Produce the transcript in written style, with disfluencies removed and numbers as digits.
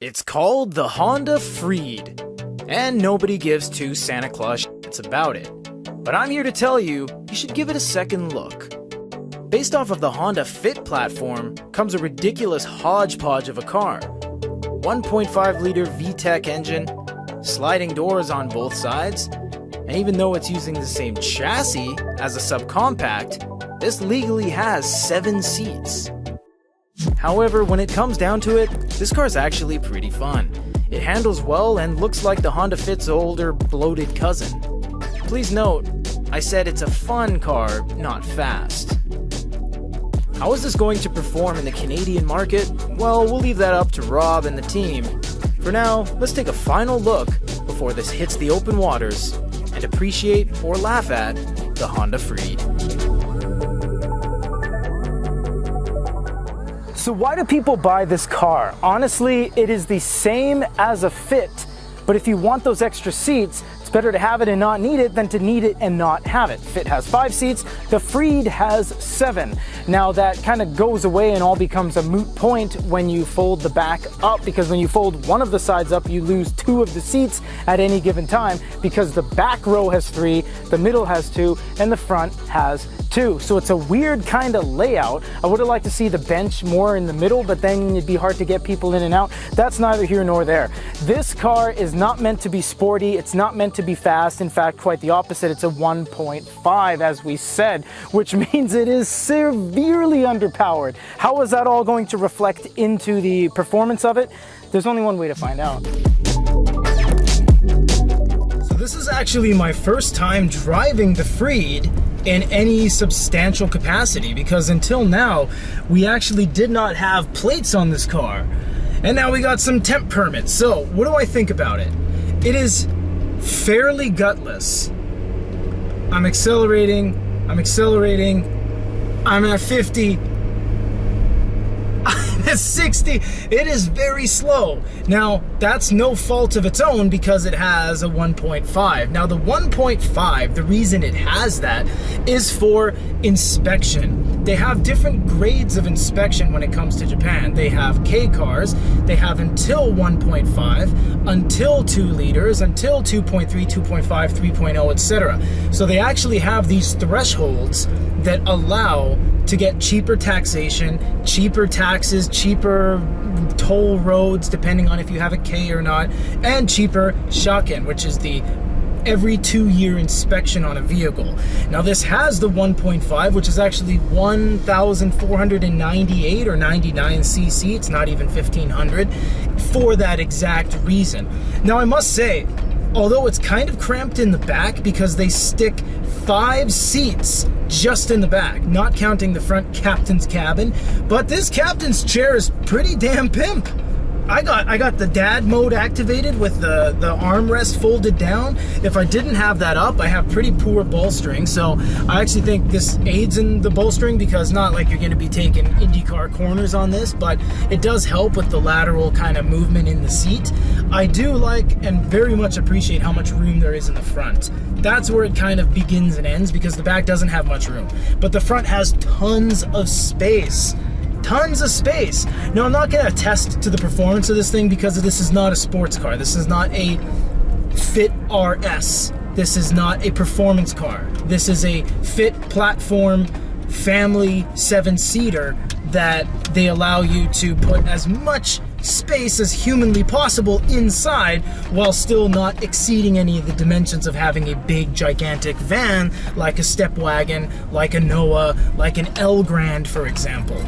It's called the Honda Freed, and nobody gives two Santa Claus shits about it. But I'm here to tell you, you should give it a second look. Based off of the Honda Fit platform comes a ridiculous hodgepodge of a car. 1.5-liter VTEC engine, sliding doors on both sides, and even though it's using the same chassis as a subcompact, this legally has 7 seats. However, when it comes down to it, this car's actually pretty fun. It handles well and looks like the Honda Fit's older, bloated cousin. Please note, I said it's a fun car, not fast. How is this going to perform in the Canadian market? Well, we'll leave that up to Rob and the team. For now, let's take a final look before this hits the open waters and appreciate or laugh at the Honda Freed. So why do people buy this car? Honestly, it is the same as a Fit, but if you want those extra seats, it's better to have it and not need it than to need it and not have it. Fit has 5 seats, the Freed has 7. Now that kind of goes away and all becomes a moot point when you fold the back up, because when you fold one of the sides up, you lose 2 of the seats at any given time, because the back row has 3, the middle has 2, and the front has 2. So it's a weird kind of layout. I would have liked to see the bench more in the middle, but then it'd be hard to get people in and out. That's neither here nor there. This car is not meant to be sporty. It's not meant to be fast. In fact, quite the opposite. It's a 1.5, as we said, which means it is severely underpowered. How is that all going to reflect into the performance of it? There's only one way to find out. So this is actually my first time driving the Freed in any substantial capacity, because until now we actually did not have plates on this car, and now we got some temp permits. So what do I think about it? It is fairly gutless. I'm accelerating, I'm at 50, I'm at 60. It is very slow. Now, that's no fault of its own because it has a 1.5. Now, the 1.5, the reason it has that is for inspection. They have different grades of inspection when it comes to Japan. They have K cars, they have until 1.5, until 2 liters, until 2.3, 2.5, 3.0, etc. So they actually have these thresholds that allow to get cheaper taxation, cheaper taxes, cheaper toll roads, depending on if you have a K or not, and cheaper shaken, which is the every 2-year inspection on a vehicle. Now this has the 1.5, which is actually 1,498 or 99 cc. It's not even 1,500 for that exact reason. Now I must say, although it's kind of cramped in the back because they stick 5 seats just in the back, not counting the front captain's cabin, but this captain's chair is pretty damn pimp. I got the dad mode activated with the armrest folded down. If I didn't have that up, I have pretty poor bolstering, so I actually think this aids in the bolstering, because not like you're going to be taking IndyCar corners on this, but it does help with the lateral kind of movement in the seat. I do like and very much appreciate how much room there is in the front. That's where it kind of begins and ends, because the back doesn't have much room, but the front has tons of space. Tons of space. Now, I'm not going to attest to the performance of this thing because this is not a sports car. This is not a Fit RS. This is not a performance car. This is a Fit platform family 7-seater that they allow you to put as much space as humanly possible inside while still not exceeding any of the dimensions of having a big gigantic van like a step wagon, like a Noah, like an L Grand, for example.